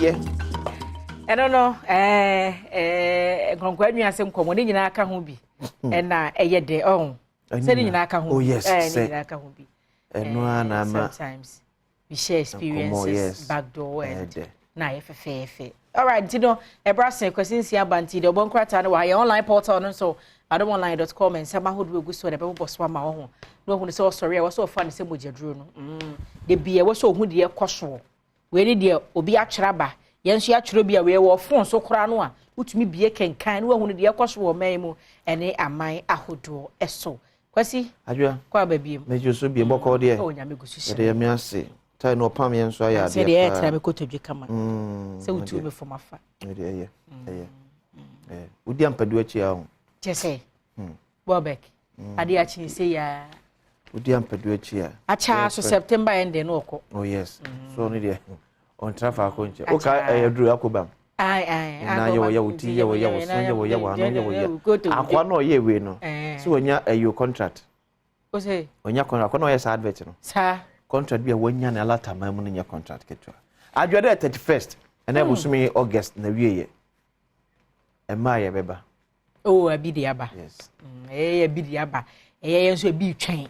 dear. I don't know. Conquer some common in our Kahubi. And a year day on. Sending in our Kahubi. Oh, yes. And sometimes we share experiences, backdoor and knife affair. All right, you know, a brass question, see a banty, the one crater, why online portal, and so adomonline.com and some who will go so the people swam my own. No one is so sorry, I was so funny, same with your drone. The beer was so good, dear Cosmo. Where did you be a traba? Yes, you actually be aware of phone so cranoa, which me be a can kind one, dear Cosmo, Memo, and a my ahodo, a so. Quasi, Adria, quite baby, may you so be a more dear. Oh, Yamigo, dear Mercy. Tie no palm and so I said, yeah, I go to Jacama. So to me for my fat. Yeah. Would you do it here? Just say, Bobek, I did actually say, yeah. Would you do it here? A charge for September and then Oko. Oh, yes. So, dear, on traffic. Okay, I drew Akubam. Aye, now you were tea, you were I know ye we know. So when you're your contract. What's it? When you're contract, no, yes, advert. Sir. Contract be a 1 year and a lot of money in your contract. I dread at 31st, and I was me August in the year. And my Beba. Oh, a bidiaba. Yes. A bidiaba. A so be chain.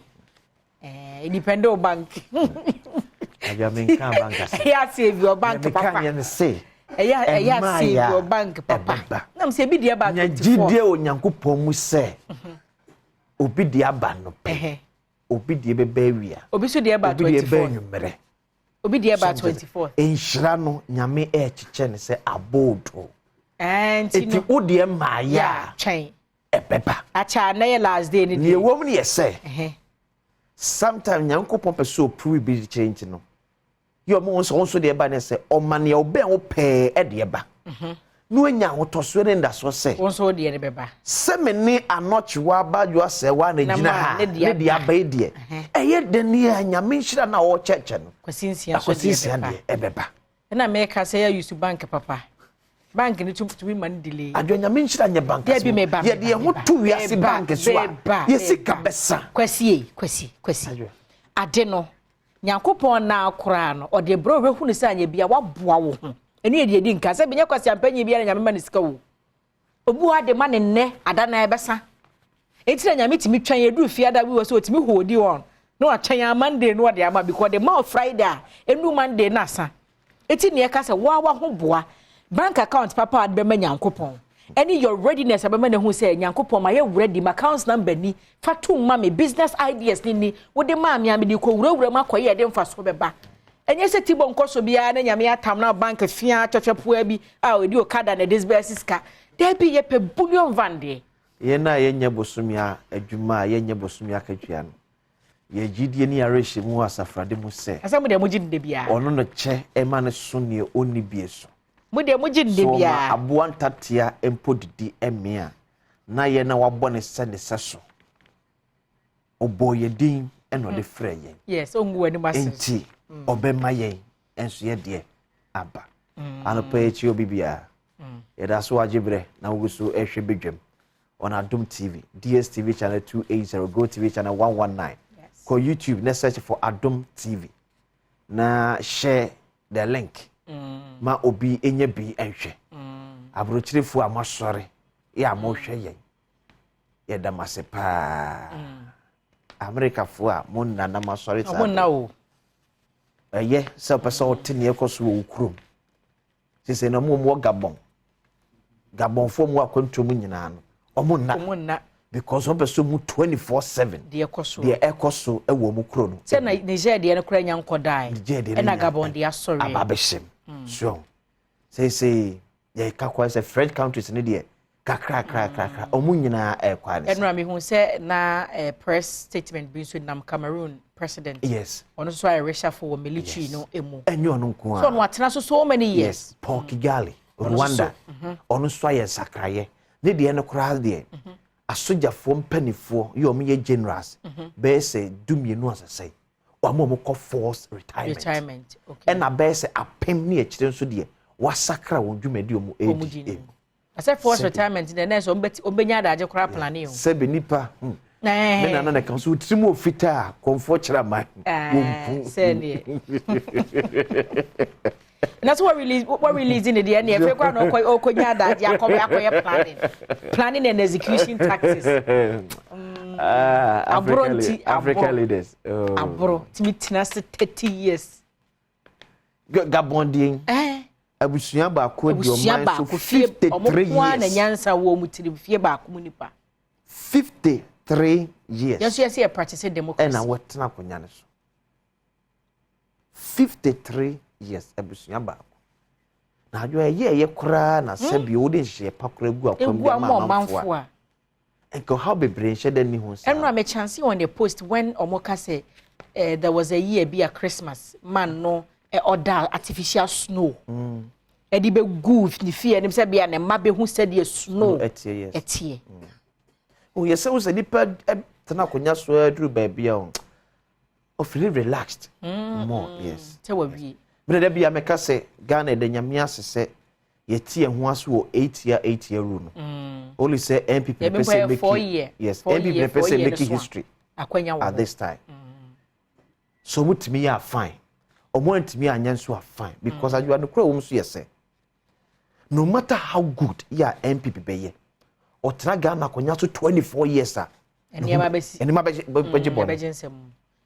Independent bank. I mean, bank. Yes, save your bank. Can say. Yes, save your bank, Papa. I'm say bidiaba. Gidio Yankupomu say. Obidiaba no pay. Obi de bebewia obi so de ba 24 obi de ba 24 enhira no nyame e chiche ne se abodo enti wo de ma ya chen ebeba acha na ye last day ni de wom ne ye se sometimes nyankopon pe so prove be change no yo mo so de ba ne se o mane o be wo pe e de ba no nya hotoso ne nda so se won so de ne beba se me ni anochwa badwa se wa na gina ha ne de abai de eye de ne anyame nhira na wo cheche no kwasinsia so de ebeba na me ka se ya use bank papa bank ni to be man delay adwa nyame nhira nya bank ye de ho tu wiase bank so a ye sika besa kwasi ade no nyankopon na akora no o de bro we hu ne se anya bia waboa wo ho eni edi nka se benya kwasi ampanyi bia na nyame ma ne sika wo obu ade ma ne nne ada na ebesa enti na nyame timi twan edu fi ada wi wo so timi hodi on no atwan Monday no de ama because the more Friday enu Monday na asa enti ne ka se wa ho boa bank account papa ad be ma nyankopon any your readiness abema ne hu se nyankopon ma ye ready my account number ni fatu ma me business ideas ni wo de ma me di ko wurawura ma koye de mfa so beba enye se tibo nkoso bia na nyame atam na bank fia twetwepoa bi a odi okada na disbursiska there be ye pe billion vande ye na ye nya bosumia adwuma ye nya bosumia katwia no ye gidie ni areshi mu asafrade mu se asam de mu gidde bia ono no che e ma ne so ne oni bie so mu de mu gidde bia so aboantatia empodidi emia na ye na wabɔ ne se ne seso oboye din eno de frɛ ye yes ongu ani masse obema yen enso ye de aba anopa echi obibia ye da so agibre na wuguso ehwe bedwam on Adom TV DSTV channel 280 Go TV channel 119 ko YouTube na search for Adom TV na share the link ma obi enye bi enhwe abrochirefo amasore ya mo hwe yen ye da masepa America fo a mo nana masore ta mo na o ye se person otene ekoso wo krom sese na mo Gabon fo mo akwantom nyina no omo na because one person mu 24/7 de ekoso e wo mu kro no se na Niger de ne kra nya nkodai e na Gabon de asori ababeshem so say ye kakwa se French countries ne de kakra omo nyina e kwa ne enra me hu se na press statement bi so nam Cameroon president yes ono so I reshuffle for military no emu enyo no nko so no atena so many years Paul Kigali Rwanda ono so aye sakraye ne de ne kra de asojafo mpanifo ye o me generals be say dumienu asasai o mo ko force retirement okay and na be say apem ne akire so de wasakra won dwumadi o mu edi ase force retirement the next obenya adaje kra plan e o se be nipa me na na kan so trimo ofita comfort chira man se ne that's what releasing the end. If you're going to planning and execution taxes. African leaders. Abro, Timitnas 30 years. Gabonding. Abusuya ba ko di o man so 53 years. 53 years. Yes, a practicing democracy. And I what na konya ne so. 53 years abusuya ba ko. Na adwo ye kura na sabi o de hye pakura gu akwam de mamfo. Enko how be brain share den ni ho sa. And I'm chance on the post when Omoka say there was a year be a Christmas man no order artificial snow. Edi be goof ni fear nim say bia na ma be hu said ye snow etie. Oh yes, so the nipa tana konya so adru ba bia o. O feel relaxed. More, yes. Tell we. But there be America say Ghana de nyame asese ye tie ho aso 8 year rule no. Only say MPP person make 4 year. Yes, MPP person make history at this time. So mutimi ya fine. Omo ntimi anya nso fine because you are no kra wo so yes. No matter how good ya MPP be ye. Otra Ghana konya so 24 years ah. Enema besi. Enema beji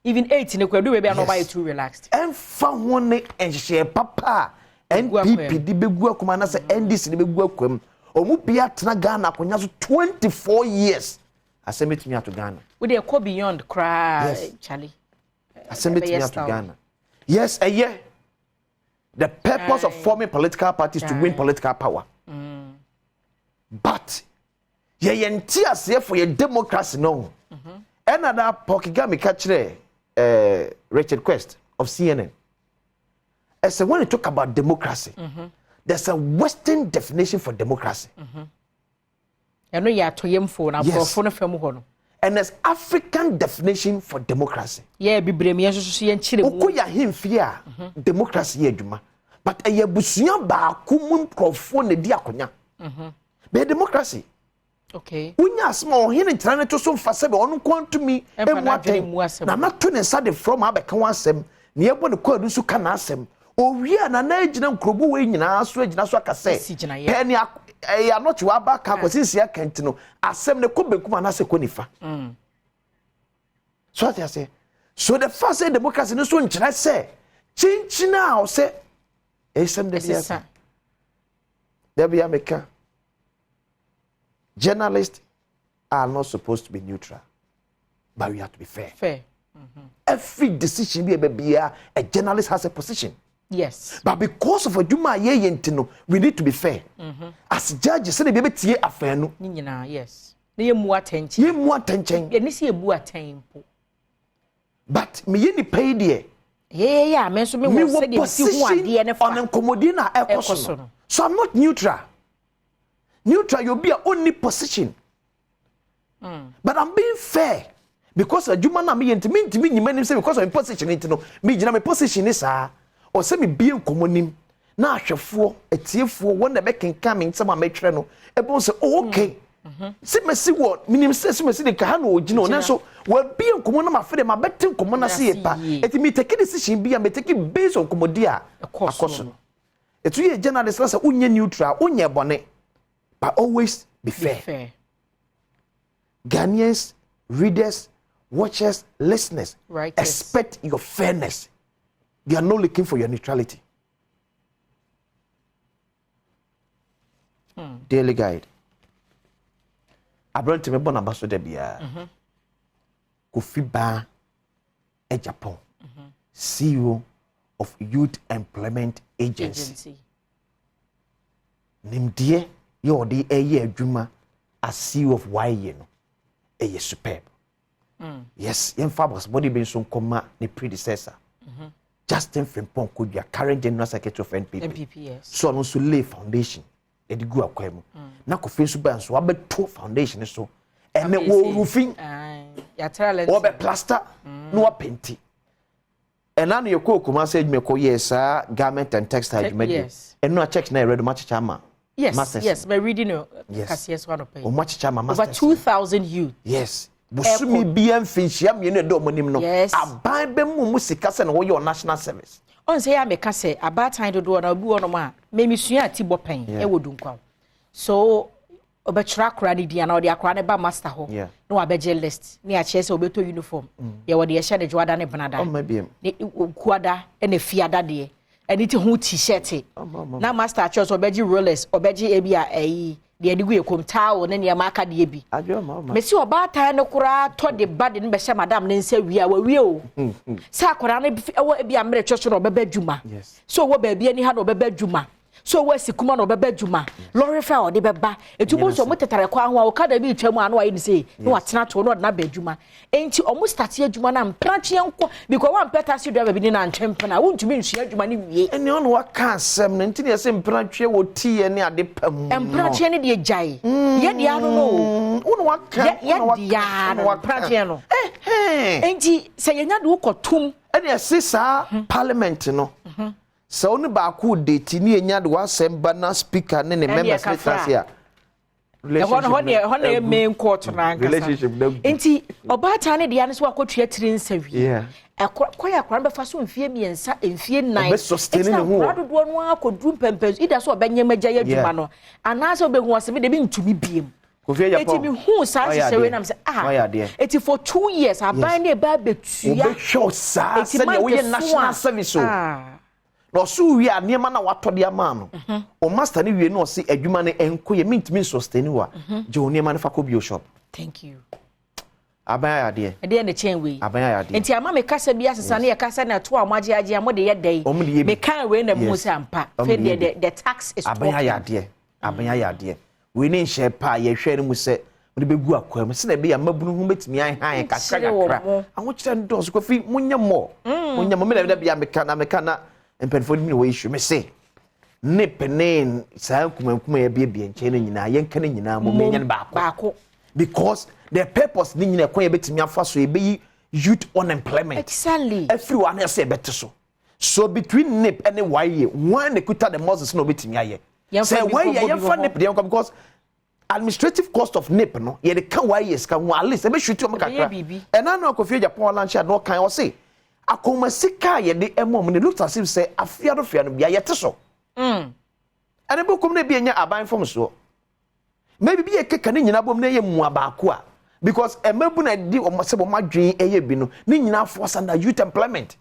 even 8 ne kwadu we be no buy too relaxed. Emfa ho ne enhye papa NPP di begu akoma na se NDC di begu akwam. Omu bia tena Ghana konya so 24 years. Asemetimi ato Ghana. We dey go beyond cry Charlie. Asemetimi ato Ghana. Yes, the purpose of forming political parties to win political power. But ye entiase for your democracy no. Another Pokigami catchere Richard Quest of CNN. I said when you talk about democracy, there's a Western definition for democracy. I know you are to yem for now. And there's African definition for democracy. Yeah, be bremi so so yen chire. Okoya himfia democracy eduma. But a yebusuya ba kumun krofo ne di akonya. Be democracy. Okay. Unya small hin ntrane to so mfa sebe onu kwantu mi emwaten. Na na to ne sade from abeka wansem. Ne yebo ne kwadu su kana asem. Owia na na agina nkrobo we nyina so agina so akase. Pe ya not wa ba ka kwasisi akenti no asem ne kobekum na se konifa. So what I say? So the first democracy no so nkyira say chinchina o say esem de biasa. There be America. Journalists are not supposed to be neutral, but we have to be fair. Every decision be a journalist has a position. Yes. But because of a juma yentino, we need to be fair. As judges say be tie afan no. Yes. Ye mu attention. Ye mu attention. Ye ni se bu attention. But me ye ni pay there. Yeah, me so me wo say dey see who ade ne fa. On enkomodi na ekoso. So I'm not neutral. Neutral you'll be your only position. But I'm being fair. Because a juma na me yentimi me nyima say because of position into no. Me gina me position is or say me be enkomonim. Na ahwefo etiefo won na make come in some metre no. Ebo say okay. See me see what minim say me see the ka no ogina na so we be enkomo na mafede ma beti enkomo na see pa. Eti me take decision be me take based on komodi a akoso. Etu ye journalist say unye neutral, unye bone. But always be fair. Ghanaians, readers, watchers, listeners, expect your fairness. They are not looking for your neutrality. Daily Guide. I brought to me bon ambassador bia. Kofi Ba e Japan. CEO of Youth Employment Agency. Nimdie you the a adwuma as CEO of YE no a superb. Yes, yen Fabus body being so comma the predecessor. Justin Frimpong could be a current general secretary of NPP. Yes. So no so lay foundation. E di gu akwemu. Na ko fe so ban so abeto foundation so. And the roofing. Ya talent. Or be plaster no painting. And now you ko kuma say me ko yes garment and textile media. Yes. And no check na ready much chama. Yes, masters. Yes, by reading Cassius one of much chama over 2,000 youth. Yes. Busumi biam finchia me no do monim no. Yes. Aban be mu musika se no wo your national service. on say ya meka say about time do na obi wono ma me misua ati bopen e wodunkwa so obetra akra ni dia na odi akra ne ba master ho no abeje list ni a chese obeto uniform ye wode ye hye ne jwada ne benada ni kuada ene fiada de eni ti hu t-shirt na master chose obeji rollers obeji ebia de adi gu ekom towel ne ne aka de bi mesi obata ne kura to de bad ne be hye madam ne nsa wi a wa wi o sa akra ne ewo ebia mere chose no obeba dwuma so wo ba bia ni ha no obeba dwuma so wasi kuma no beba dwuma lorry fa o de beba etubo so motetare kwa ho o kada bi twam anu ayi ni sei no atena to no na ba dwuma enti o mo start adwuma na mpranche enko because one peta si driver bi ni na ntwempena wontumi nsua adwuma ni wie eni ono waka asem ne ntini ese mpranche wo tie ne ade pam mpranche ne de jai ye de anu no ono waka mpranche no enti se yenya de ukotum eni ese sa parliament no so oni ba ku date ni enya de wasemba na speaker ne members letase a relationship main court na relationship enti obata ne de ane so akotua tiri nsawi akoya kwan be fa so mfie miensa mfie nan be sustain ne ho adodo no akodu pempem ida so obenya magya yadwuma no anase obehu asebe de bi ntumi biem eti mi hu sa hyewe na me say eti for 2 years aban ne ba betua obe show sa se ne wo ye national service no so wi a niema na watode ama no o master ne wi no se adwuma ne enko ye mintimi sustain wa je o niema ne fa ko bio shop thank you abaya de e na chen we abaya de enti ama me kasa bi asesa ne ye kasa na to amaje age amode ye dai me kan we na mu se ampa fe the tax is abaya de we ne nhye pa ye hwe ne mu se mo de begu akwam se na be ya mabunu hu betimi an han kakra aho kire ndo so ko fi munya mo me na be ya meka na empenfo ni we issue me say ne penen sa kuma ya bia nche ne nyina ye nka ne nyina mo menya ne baako because the purpose ni nyina kwa ye betimi afa so be youth unemployment exactly everyone else better so between nip and why one they could tell the Moses no betimi aye say why ye fa nip dey because administrative cost of nip no ye dey kan why yes kan at least e be shoot you makakra and I know Kofi Japan lunch no kan o say akoma sika ye de emom ne look as if say afia do fia no bia ye te so ane be kom na bia nya aban fom so maybe bia keka ne nyina bom na ye mu abaako a because emabu na di o se bom adwen eye bi no ne nyina force under youth employment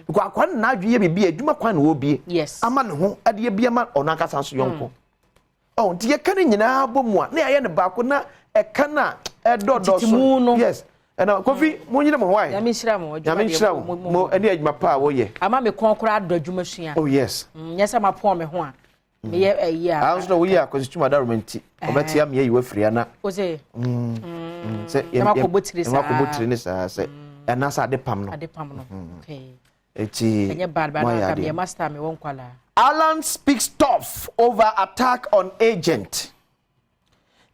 because akwan na adwen ye bia adwuma kwan na obi ama ne ho ade ye bia ma ono akasa so yonko nti ye ka ne nyina bom a na ye ne baako na e ka na dodo so yes and Kofi munyine mo why Yamishira mo eni adwuma pa wo ye ama me konkora adwuma sua oh yes nyesa ma pon me ho a me ye ayi a I also wo ye akosituma da romanti obeti am ye yiwa fria na o se se ma ko botire ni sa se na sa ade pam no okay eti enye bad na ka me master me won kwala Alan speaks tough over attack on agent.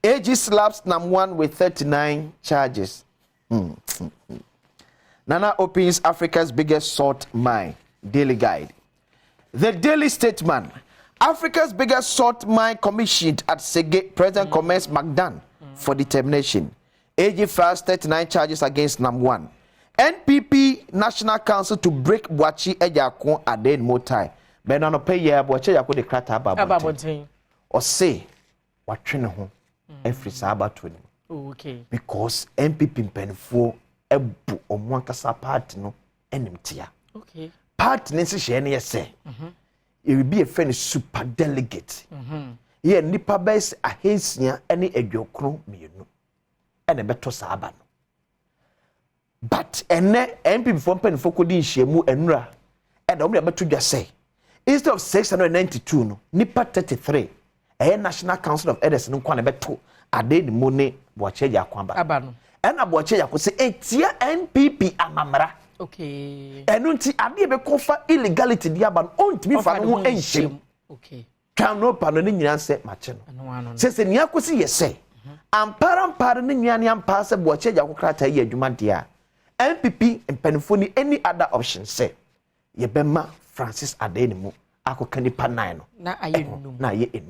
AG slaps Nam1 with 39 charges. Nana opens Africa's biggest salt mine. Daily Guide. The Daily Statesman. Africa's biggest salt mine commissioned at Sege. President commends McDan for determination. AG files 39 charges against Nam1. NPP National Council to break Boachi Ejakon at the Motai. But no pay ya Boachi Yako de Krata Ababontin. Or say, what train home every Sabbath. Okay. Because MPP mpenfo ebu omwankasa party no enimtia. Okay. Party nsi hye ne yese. It will be a friend super delegate. Ye nipa base ahensia ene adwokro mienu. Ene beto saaba no. But ene MPP fo mpenfo kodi nhyiemu enura. Ene omre beto dwa say instead of 692 no nipa 33 National Council of Elders no kwa na beto ade ni mone Boachi ya kwamba abano ena Boachi ya ko se etia NPP amamra okay enu nti ade be kofa illegality di abano ontimi fa no enhyem okay kan no pa no ni nyina se mache no se ni akosi yese ampara ni nyina ni ampa se Boachi ya kokrata yi adwuma dia NPP mpanifo ni any other option se ye bema Francis Adeni mu akokani pa 9 no na aye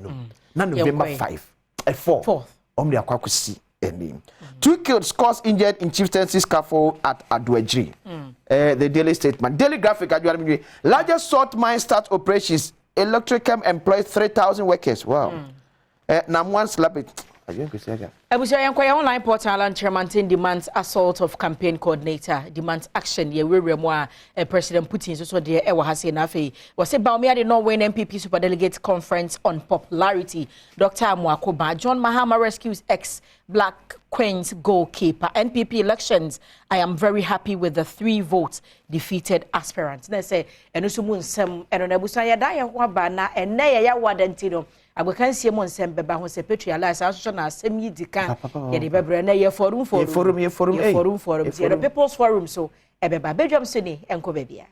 num na November 5 4 omri akwakosi ending 2 killed, scores injured in chieftaincy scuffle at Adwejri the daily statement. Daily graphic, largest salt mine start operations. Electricam employs 3,000 workers. Wow. Now one slap it. Abusia online portal and chairman demands assault of campaign coordinator demands action. Ye we President Putin so there ewa hase na fe. Was say Baumia the Norway MPP super delegate conference on popularity. Dr. Amwakoba John Mahama rescues ex-Black Queens goalkeeper. NPP elections. I am very happy with the 3 votes defeated aspirants. They say enusumu nsem enonebusa ya da ya ho ba na enne ya wadantino. Agokan sie mo nsem beba ho se patrialize aso na asem yi dika ye de bebre na ye forum forum the people's forum so ebeba Badwam so ni enko bebia.